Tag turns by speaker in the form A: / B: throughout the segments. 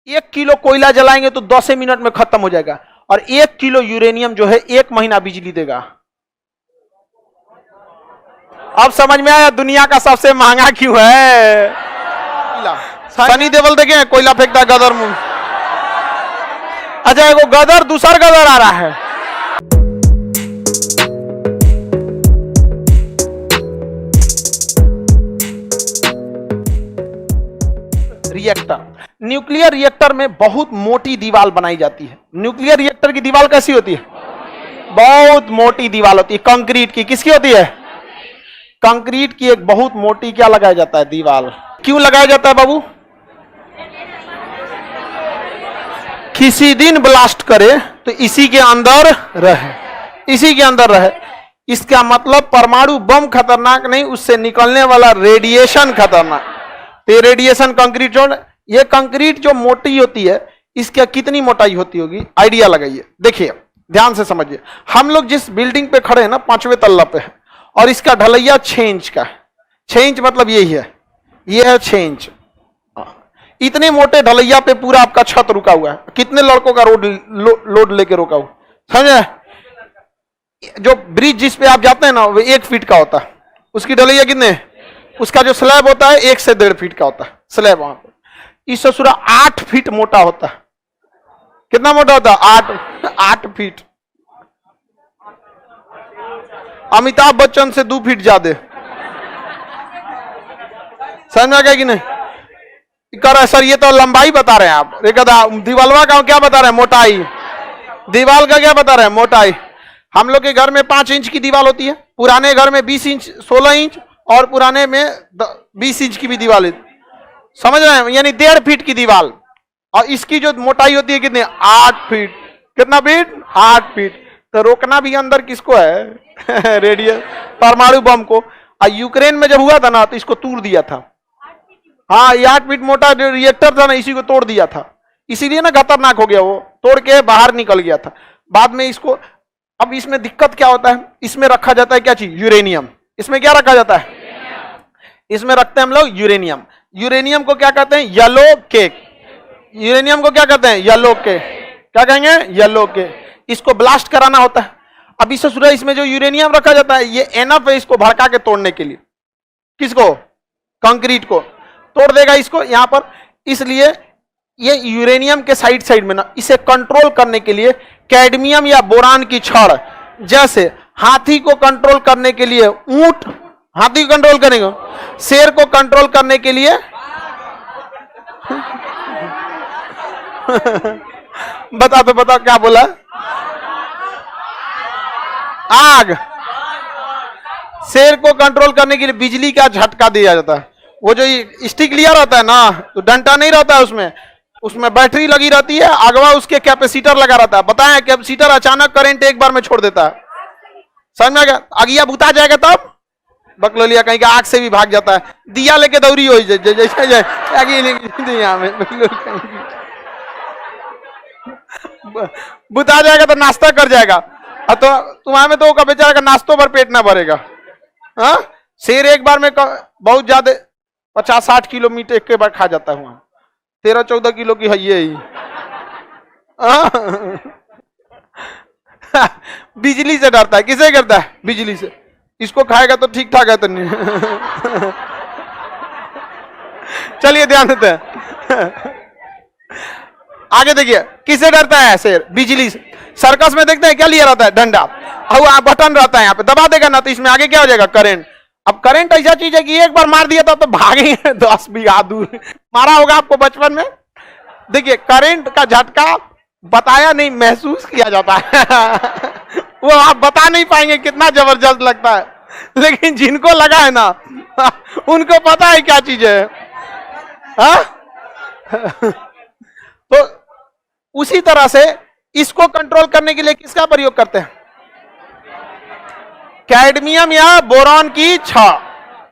A: 1 kilo कोयला जलाएंगे तो 10 minute में खत्म हो जाएगा, और 1 किलो यूरेनियम जो है 1 महीना बिजली देगा। अब समझ में आया दुनिया का सबसे महंगा क्यों है। सनी देओल देखे कोयला फेंकता गदर मुंह। अच्छा एगो गदर दूसर गदर आ रहा है। रिएक्टर, न्यूक्लियर रिएक्टर में बहुत मोटी दीवार बनाई जाती है। न्यूक्लियर रिएक्टर की दीवार कैसी होती है? बहुत मोटी दीवार होती है, कंक्रीट की। किसकी होती है? कंक्रीट की एक बहुत मोटी क्या लगाया जाता है? दीवार। क्यों लगाया जाता है बाबू? किसी दिन ब्लास्ट करे तो इसी के अंदर रहे, इसी के अंदर रहे। इसका मतलब परमाणु बम खतरनाक नहीं, उससे निकलने वाला रेडिएशन खतरनाक। तो रेडिएशन कंक्रीट जो, ये कंक्रीट जो मोटी होती है, इसका कितनी मोटाई होती होगी? आइडिया लगाइए, देखिए ध्यान से समझिए। हम लोग जिस बिल्डिंग पे खड़े हैं ना, 5वें तल्ला पे है, और इसका ढलैया 6 इंच का है। 6 इंच मतलब यही है, ये है 6 इंच। इतने मोटे ढलैया पे पूरा आपका छत रुका हुआ है। कितने लड़कों का लोड लेके रुका हुआ, समझे? जो ब्रिज जिस पे आप जाते हैं ना, वो 1 फीट का होता है, उसकी ढलैया कितने? उसका जो स्लैब होता है 1 से 1.5 फीट का होता है स्लैब। वहां पर इस ससुरा 8 फीट मोटा होता है। कितना मोटा होता है? 8 फीट। अमिताभ बच्चन से 2 फीट ज्यादा। समझ में आ गया कि नहीं? कर रहा सर ये तो लंबाई बता रहे हैं आप। दीवालवा का क्या बता रहे हैं? मोटाई। दीवाल का क्या बता रहे हैं? मोटाई। हम लोग के घर में 5 इंच की दीवार होती है, पुराने घर में 20 इंच, 16 इंच, और पुराने में 20 इंच की भी दीवार। समझ रहे हैं? यानी 1.5 फीट की दीवार। और इसकी जो मोटाई होती है कितनी? 8 फीट। कितना फीट? 8 फीट। तो रोकना भी अंदर किसको है? रेडियस, परमाणु बम को। और यूक्रेन में जब हुआ था ना, तो इसको तोड़ दिया था। हाँ, ये 8 फीट मोटा रिएक्टर था ना, इसी को तोड़ दिया था। इसीलिए ना खतरनाक हो गया, वो तोड़ के बाहर निकल गया था। बाद में इसको, अब इसमें दिक्कत क्या होता है? इसमें रखा जाता है क्या चीज? यूरेनियम। इसमें क्या रखा जाता है? इसमें रखते हैं हम लोग यूरेनियम। यूरेनियम को क्या कहते हैं? Yellow cake. यूरेनियम को क्या कहते हैं? Yellow cake. क्या कहेंगे? Yellow cake. इसको ब्लास्ट कराना होता है। अब इस सूर्य इसमें जो यूरेनियम रखा जाता है, ये एनफ है इसको भड़का के तोड़ने के लिए। किसको? कंक्रीट को तोड़ देगा इसको यहां पर। इसलिए ये यूरेनियम के साइड साइड में ना, इसे कंट्रोल करने के लिए कैडमियम या बोरान की छड़, जैसे हाथी को कंट्रोल करने के लिए ऊंट, हाथी को कंट्रोल करेंगे, शेर को कंट्रोल करने के लिए बता क्या बोला? आग। शेर को कंट्रोल करने के लिए बिजली का झटका दिया जाता है। वो जो स्टिक लिया रहता है ना, तो डंडा नहीं रहता है उसमें बैटरी लगी रहती है, अगवा उसके कैपेसिटर लगा रहता है। बताएं कैपेसिटर अचानक करंट एक बार में छोड़ देता है। समझ में आ गया? अगिया बुता जाएगा तब बकलोलिया कहीं का आग से भी भाग जाता है। दिया लेके दौड़ी हो जैसे बुता जाएगा तो नाश्ता कर जाएगा। तो तुम्हारे में तो वो बेचारा का नाश्तों पर पेट ना भरेगा। हाँ, शेर एक बार में बहुत ज्यादा 50-60 किलोमीटर एक के बार खा जाता है। 13-14 किलो की है ये ही। बिजली से डरता है। किसे करता है? बिजली से। इसको खाएगा तो ठीक ठाक है तो नहीं। चलिए ध्यान देते हैं। आगे देखिए, किसे डरता है शेर? बिजली से। सर्कस में देखते हैं क्या लिया रहता है? डंडा। और बटन रहता है, यहाँ पे दबा देगा ना तो इसमें आगे क्या हो जाएगा? करंट। अब करंट ऐसा चीज है कि एक बार मार दिया था तो भागेंगे 10 बीघा दूर। मारा होगा आपको बचपन में। देखिए करंट का झटका बताया नहीं, महसूस किया जाता है। वो आप बता नहीं पाएंगे कितना जबरदस्त लगता है, लेकिन जिनको लगा है ना उनको पता है क्या चीज है। तो उसी तरह से इसको कंट्रोल करने के लिए किसका प्रयोग करते हैं? कैडमियम या बोरॉन की छड़।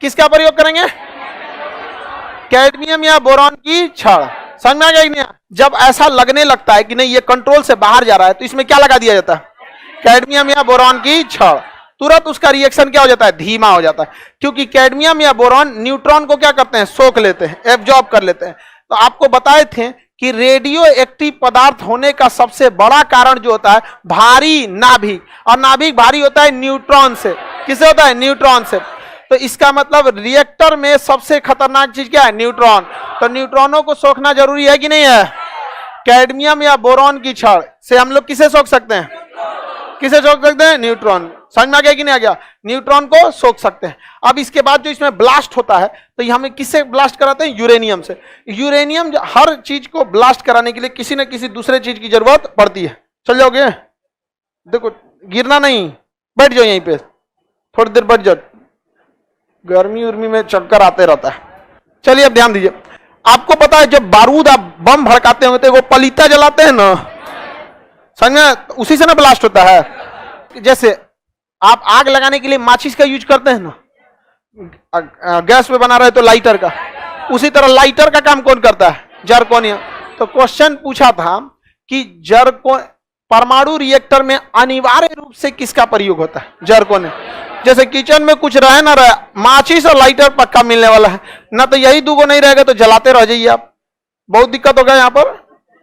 A: किसका प्रयोग करेंगे? कैडमियम या बोरॉन की छड़। समझ में आ गया कि नहीं? जब ऐसा लगने लगता है कि नहीं ये कंट्रोल से बाहर जा रहा है, तो इसमें क्या लगा दिया जाता है? कैडमियम या बोरॉन की छड़। तुरंत उसका रिएक्शन क्या हो जाता है? धीमा हो जाता है, क्योंकि कैडमियम या बोरॉन न्यूट्रॉन को क्या करते हैं? सोख लेते हैं, एब्जॉर्ब कर लेते हैं। तो आपको बताए थे कि रेडियो एक्टिव पदार्थ होने का सबसे बड़ा कारण जो होता है भारी नाभिक, और नाभिक भारी होता है न्यूट्रॉन से। किससे होता है? न्यूट्रॉन से। तो इसका मतलब रिएक्टर में सबसे खतरनाक चीज क्या है? न्यूट्रॉन। तो न्यूट्रॉनों को सोखना जरूरी है कि नहीं है? कैडमियम या बोरॉन की छड़ से हम लोग किसे सोख सकते हैं? किसे सोख सकते हैं? न्यूट्रॉन। समझ में आ गया कि नहीं आ गया? न्यूट्रॉन को सोख सकते हैं। अब इसके बाद जो इसमें ब्लास्ट होता है तो ये हमें किससे ब्लास्ट कराते हैं? यूरेनियम से। यूरेनियम हर चीज को ब्लास्ट कराने के लिए किसी न किसी दूसरे चीज की जरूरत पड़ती है। चल जाओगे? देखो गिरना नहीं, बैठ जाओ यहीं पे, थोड़ी देर बैठ जाओ, गर्मी उर्मी में चक्कर आते रहता है। चलिए अब ध्यान दीजिए, आपको पता है जब बारूद आप बम भड़काते होंगे तो वो पलीता जलाते हैं ना, समझ में? उसी से ना ब्लास्ट होता है। जैसे आप आग लगाने के लिए माचिस का यूज करते हैं ना, गैस पे बना रहे तो लाइटर का, उसी तरह लाइटर का काम कौन करता है? जर्कोनियम। तो क्वेश्चन पूछा था कि परमाणु रिएक्टर में अनिवार्य रूप से किसका प्रयोग होता है? जर्कोनियम। जैसे किचन में कुछ रहे ना रहे, माचिस और लाइटर पक्का मिलने वाला है ना, तो यही दूगो नहीं रहेगा तो जलाते रह जाइए आप, बहुत दिक्कत होगा यहाँ पर।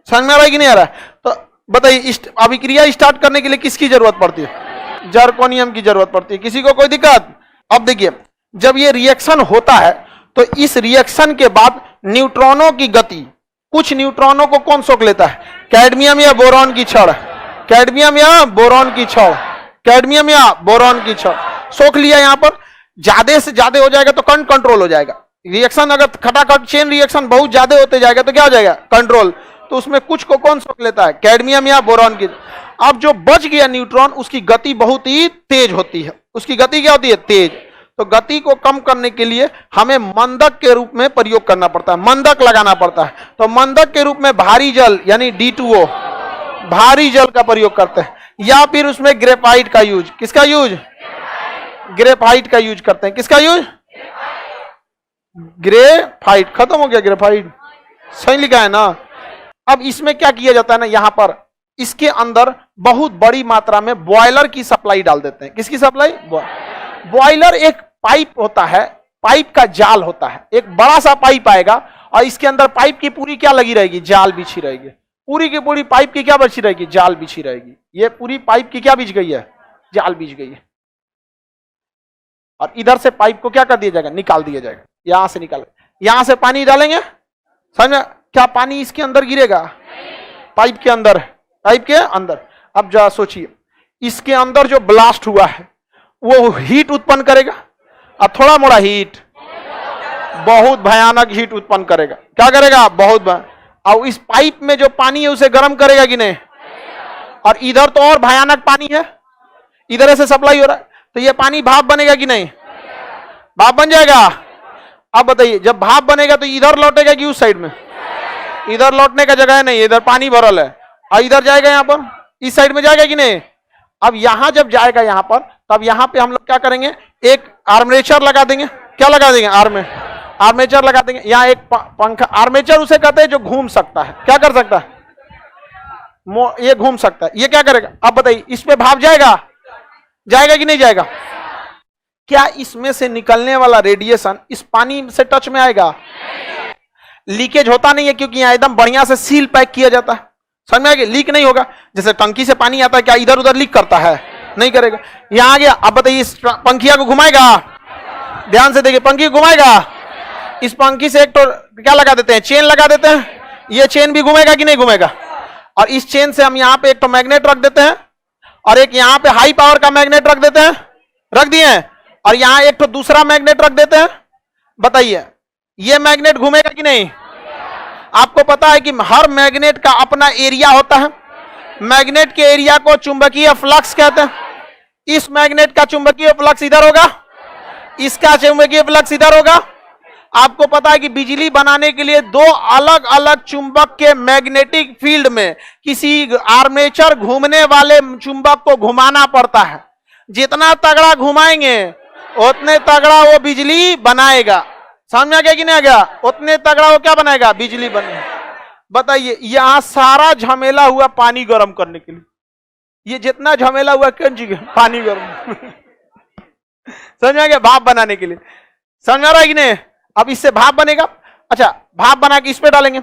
A: समझ में आ रहा है कि नहीं आ रहा है? तो बताइए अभिक्रिया स्टार्ट करने के लिए किसकी जरूरत पड़ती है? जर्कोनियम की जरूरत पड़ती है। किसी को कोई दिक्कत? अब देखिए, जब ये रिएक्शन होता है तो इस रिएक्शन के बाद न्यूट्रॉनों की गति, कुछ न्यूट्रॉनों को कौन सोख लेता है? कैडमियम या बोरॉन की छड़। कैडमियम या बोरॉन की छड़, कैडमियम या बोरॉन की छड़ सोख लिया। यहां पर ज्यादा से ज्यादा हो जाएगा तो करंट कंट्रोल हो जाएगा। रिएक्शन अगर खटाखट चेन रिएक्शन बहुत ज्यादा होते जाएगा तो क्या हो जाएगा? कंट्रोल। तो उसमें कुछ को कौन सोख लेता है? कैडमियम या बोरॉन की। अब जो बच गया न्यूट्रॉन, उसकी गति बहुत ही तेज होती है। उसकी गति क्या होती है? तेज। तो गति को कम करने के लिए हमें मंदक के रूप में प्रयोग करना पड़ता है, मंदक लगाना पड़ता है। तो मंदक के रूप में भारी जल यानी D2O, भारी जल का प्रयोग करते हैं, या फिर उसमें ग्रेफाइट का यूज। किसका यूज? ग्रेफाइट का यूज करते हैं। किसका यूज? ग्रेफाइट। खत्म हो गया ग्रेफाइट, सही लिखा है ना? अब इसमें क्या किया जाता है ना, यहां पर इसके अंदर बहुत बड़ी मात्रा में बॉयलर की सप्लाई डाल देते हैं। किसकी सप्लाई? बॉयलर एक पाइप होता है, पाइप का जाल होता है, एक बड़ा सा पाइप आएगा और इसके अंदर पाइप की पूरी क्या लगी रहेगी? जाल बिछी रहेगी। पूरी की पूरी पाइप की क्या बिछी रहेगी? जाल बिछी रहेगी। ये पूरी पाइप की क्या बिछ गई है? जाल बिछ गई है। और इधर से पाइप को क्या कर दिया जाएगा? निकाल दिया जाएगा। यहां से निकाल, यहां से पानी डालेंगे, समझ में? क्या पानी इसके अंदर गिरेगा? पाइप के अंदर, पाइप के अंदर। अब जरा सोचिए, इसके अंदर जो ब्लास्ट हुआ है वो हीट उत्पन्न करेगा, और थोड़ा मोड़ा हीट, बहुत भयानक हीट उत्पन्न करेगा। क्या करेगा? बहुत भयानक। और इस पाइप में जो पानी है उसे गर्म करेगा कि नहीं? और इधर तो और भयानक पानी है, इधर से सप्लाई हो रहा है, तो ये पानी भाप बनेगा कि नहीं? भाप बन जाएगा। अब बताइए, जब भाप बनेगा तो इधर लौटेगा कि उस साइड में? इधर लौटने का जगह है नहीं, इधर पानी भरल है, और इधर जाएगा, यहां पर इस साइड में जाएगा कि नहीं? अब यहां जब जाएगा यहां पर, तब यहां पे हम लोग क्या करेंगे? एक आर्मेचर लगा देंगे। क्या लगा देंगे? आर्मेचर लगा देंगे। यहाँ एक पंखा, आर्मेचर उसे कहते हैं जो घूम सकता है। क्या कर सकता है? ये घूम सकता है। ये क्या करेगा? अब बताइए, इस पे भाप जाएगा? जाएगा कि नहीं जाएगा? क्या इसमें से निकलने वाला रेडिएशन इस पानी से टच में आएगा? लीकेज होता नहीं है, क्योंकि यहाँ एकदम बढ़िया से सील पैक किया जाता है। समझ में आ गया? लीक नहीं होगा। जैसे टंकी से पानी आता है, क्या इधर उधर लीक करता है? नहीं करेगा। यहां आ गया। अब बताइए, इस पंखिया को घुमाएगा? ध्यान से देखिए, पंखी घुमाएगा। इस पंखी से एक तो क्या लगा देते हैं? चेन लगा देते हैं। ये चेन भी घूमेगा कि नहीं घूमेगा? और इस चेन से हम यहाँ पे एक तो मैग्नेट रख देते हैं, और एक यहाँ पे हाई पावर का मैग्नेट रख देते हैं, रख दिए, और यहाँ एक तो दूसरा मैग्नेट रख देते हैं। बताइए, ये मैग्नेट घूमेगा कि नहीं? आपको पता है कि हर मैग्नेट का अपना एरिया होता है। मैग्नेट के एरिया को चुंबकीय फ्लक्स कहते हैं। इस मैग्नेट का चुंबकीय फ्लक्स इधर होगा, इसका चुंबकीय फ्लक्स इधर होगा। आपको पता है कि बिजली बनाने के लिए दो अलग अलग चुंबक के मैग्नेटिक फील्ड में किसी आर्मेचर घूमने वाले चुंबक को घुमाना पड़ता है। जितना तगड़ा घुमाएंगे उतने तगड़ा वो बिजली बनाएगा। समझ में आ गया कि नहीं आ गया? उतने तगड़ा वो क्या बनाएगा? बिजली बनेगा। बताइए, यहां सारा झमेला हुआ पानी गर्म करने के लिए। ये जितना झमेला हुआ कौन चीज? पानी गर्म। समझ में आ गया? भाप बनाने के लिए। समझ में आ रहा है कि नहीं? अब इससे भाप बनेगा। अच्छा, भाप बना के इस पे डालेंगे।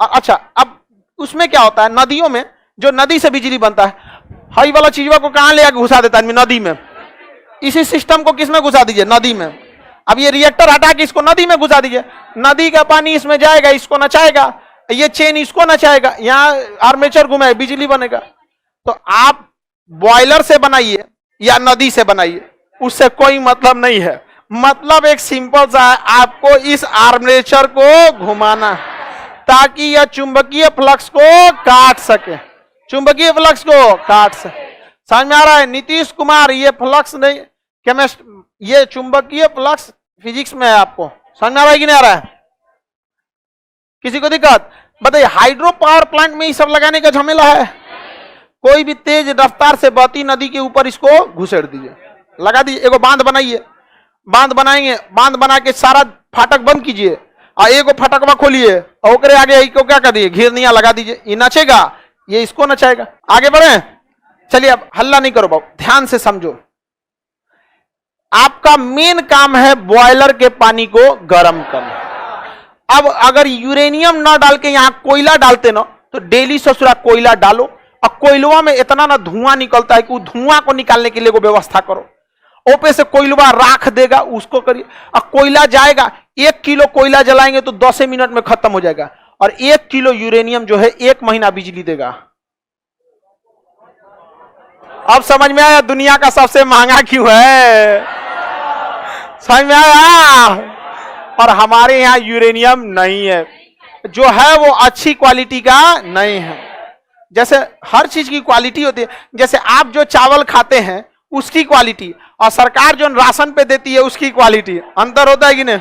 A: अच्छा, अब उसमें क्या होता है, नदियों में जो नदी से बिजली बनता है, हाई वाला चीजों को कहां ले आके घुसा देता है, नदी में। इसी सिस्टम को किसमें घुसा दीजिए, नदी में। अब ये रिएक्टर हटा के इसको नदी में घुसा दीजिए, नदी का पानी इसमें जाएगा, इसको नचाएगा, ये चेन इसको नचाएगा, यहाँ आर्मेचर घुमाए, बिजली बनेगा। तो आप बॉयलर से बनाइए या नदी से बनाइए, उससे कोई मतलब नहीं है। मतलब एक सिंपल सा है, आपको इस आर्मेचर को घुमाना ताकि यह चुंबकीय फ्लक्स को काट सके, चुंबकीय फ्लक्स को काट सके। समझ में आ रहा है? नीतीश कुमार, ये फ्लक्स नहीं, केमिस्ट, ये चुंबकीय फ्लक्स फिजिक्स में है, आपको समझ में आ रहा है कि नहीं आ रहा है? किसी को दिक्कत? बताइए, हाइड्रो पावर प्लांट में ये सब लगाने का झमेला है? कोई भी तेज रफ्तार से बहती नदी के ऊपर इसको घुसेड़ दीजिए, लगा दीजिए, एगो बांध बनाइए, बांध बनाएंगे, बांध बना के सारा फाटक बंद कीजिए और एगो फाटकवा खोलिए और ओकरे आगे इसको क्या कर दिए, घिरनिया लगा दीजिए, ये नचेगा, ये इसको नचाएगा। आगे बढ़े, चलिए अब हल्ला नहीं करो बाबू, ध्यान से समझो। आपका मेन काम है बॉयलर के पानी को गर्म करना। अब अगर यूरेनियम ना डाल के यहां कोयला डालते ना, तो डेली ससुरा कोयला डालो, और कोयलवा में इतना ना धुआं निकलता है कि धुआं को निकालने के लिए को व्यवस्था करो। ओपे से कोयलवा राख देगा, उसको करिए, और कोयला जाएगा, 1 किलो कोयला जलाएंगे तो 10 मिनट में खत्म हो जाएगा, और 1 किलो यूरेनियम जो है 1 महीना बिजली देगा। अब समझ में आया दुनिया का सबसे महंगा क्यों है? समझ में आया? और हमारे यहां यूरेनियम नहीं है, जो है वो अच्छी क्वालिटी का नहीं है। जैसे हर चीज की क्वालिटी होती है, जैसे आप जो चावल खाते हैं उसकी क्वालिटी, और सरकार जो राशन पे देती है उसकी क्वालिटी, अंतर होता है कि नहीं?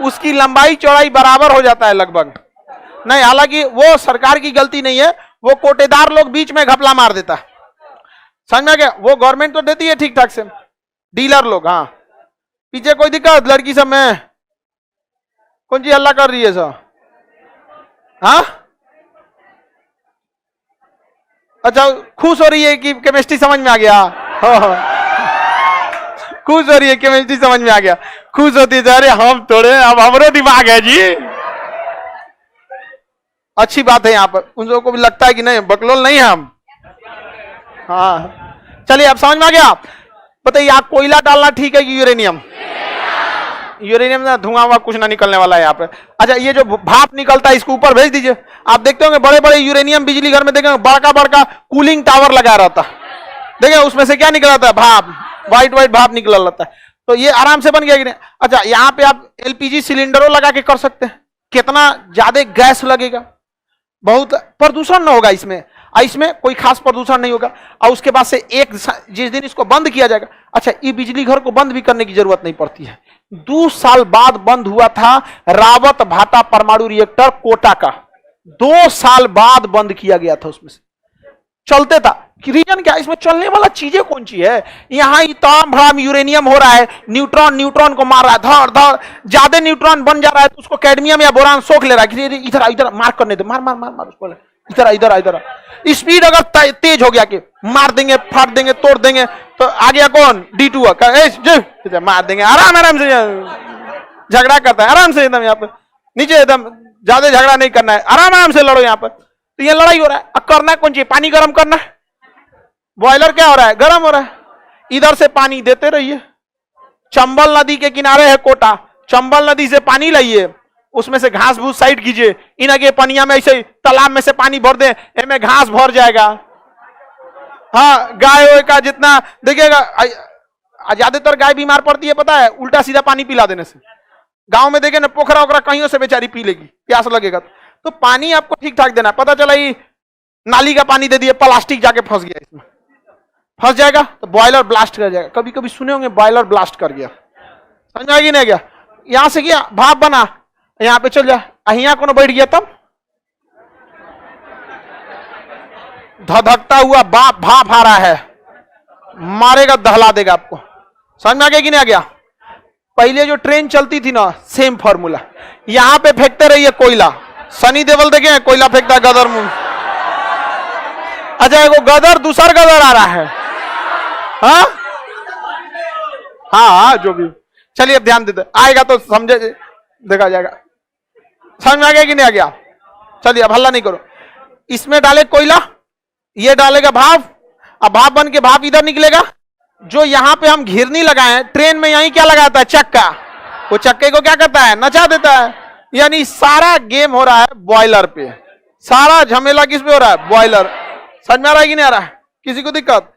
A: उसकी लंबाई चौड़ाई बराबर हो जाता है लगभग नहीं, हालांकि वो सरकार की गलती नहीं है, वो कोटेदार लोग बीच में घपला मार देता है। समझ में गया? वो गवर्नमेंट तो देती है ठीक ठाक से, डीलर लोग। हाँ, पीछे कोई दिक्कत? लड़की सब में कौन सी हल्ला कर रही है सब? हाँ, अच्छा, खुश हो रही है कि केमिस्ट्री समझ में आ गया? खुश हो रही है, केमिस्ट्री समझ में आ गया, खुश होती है। अरे हम थोड़े, अब हमारे दिमाग है जी। अच्छी बात है, यहाँ पर उन लोगों को भी लगता है कि नहीं, बकलोल नहीं है हम। हाँ, चलिए अब समझ में आ गया। बताइए, आप कोयला डालना ठीक है कि यूरेनियम? यूरेनियम ना धुआं हुआ कुछ ना निकलने वाला है यहाँ पे। अच्छा, ये जो भाप निकलता है इसको ऊपर भेज दीजिए। आप देखते होंगे बड़े बड़े यूरेनियम बिजली घर में देखेंगे बड़का बड़का कूलिंग टावर लगा रहता है, देखिए उसमें से क्या निकल आता है, भाप, व्हाइट व्हाइट भाप निकल रहता है। तो ये आराम से बन गया कि नहीं? अच्छा, यहाँ पे आप एलपीजी सिलेंडरों लगा के कर सकते हैं, कितना ज्यादा गैस लगेगा, बहुत प्रदूषण ना होगा इसमें, इसमें कोई खास प्रदूषण नहीं होगा। और उसके बाद से जिस दिन इसको बंद किया जाएगा, अच्छा, ये बिजली घर को बंद भी करने की जरूरत नहीं पड़ती है। 2 साल बाद बंद हुआ था रावत भाटा परमाणु रिएक्टर कोटा का, 2 साल बाद बंद किया गया था, उसमें से चलते था। रीजन क्या? इसमें चलने वाला चीजें कौन सी है? यहां इतना बड़ा यूरेनियम हो रहा है, न्यूट्रॉन को मार रहा है, धड़ धड़, ज्यादा न्यूट्रॉन बन जा रहा है तो उसको कैडमियम या बोरान सोख ले रहा है, इधर इधर मार करने दे, मार मार मार मार उसको, इधर इधर इधर। स्पीड अगर तेज हो गया कि मार देंगे, फाड़ देंगे, तोड़ देंगे, तो आ गया कौन? D2 मार देंगे, आराम से झगड़ा करता है, आराम से एकदम यहाँ पे नीचे, एकदम ज्यादा झगड़ा नहीं करना है, आराम से लड़ो यहाँ पर। तो ये लड़ाई हो रहा है, अब करना कौन चाहिए? पानी गर्म करना है। बॉयलर क्या हो रहा है? गर्म हो रहा है। इधर से पानी देते रहिए, चंबल नदी के किनारे है कोटा, चंबल नदी से पानी लाइए, उसमें से घास भूस साइड कीजिए, इन आगे पनिया में ऐसे तालाब में से पानी भर दे, इनमें घास भर जाएगा। हाँ, गाय का जितना देखिएगा, ज्यादातर गाय बीमार पड़ती है पता है, उल्टा सीधा पानी पिला देने से। गांव में देखे ना, पोखरा ओखरा कहीं से बेचारी पी लेगी, प्यास लगेगा तो पानी आपको ठीक ठाक देना। पता चला ये नाली का पानी दे दिए, प्लास्टिक जाके फंस गया, इसमें फंस जाएगा तो बॉयलर ब्लास्ट कर जाएगा। कभी कभी सुने होंगे बॉयलर ब्लास्ट कर गया, समझ में आ गया नहीं गया? यहां से गया भाप बना, यहां पे चल जा, यहाँ कौन बैठ गया, तब धधकता हुआ भाप आ रहा है, मारेगा, दहला देगा आपको। समझ में आ गया कि नहीं आ गया? पहले जो ट्रेन चलती थी ना, सेम फॉर्मूला, यहां पे फेंकते रहिए कोयला, सनी देओल देखे कोयला फेंकता है गदर मुंह। अच्छा, वो गदर दूसरा गदर आ रहा है। हाँ हाँ, जो भी, चलिए अब ध्यान देते, आएगा तो समझे, देखा जाएगा। समझ में आ गया कि नहीं आ गया? चलिए अब हल्ला नहीं करो। इसमें डाले कोयला, ये डालेगा भाप, अब भाप बन के भाप इधर निकलेगा। जो यहां पे हम घिरनी लगाए हैं, ट्रेन में यहीं क्या लगाता है, चक्का, वो चक्के को क्या करता है, नचा देता है। यानी सारा गेम हो रहा है बॉयलर पे, सारा झमेला किस पे हो रहा है, बॉयलर। समझ में आ रहा है कि नहीं आ रहा है, किसी को दिक्कत?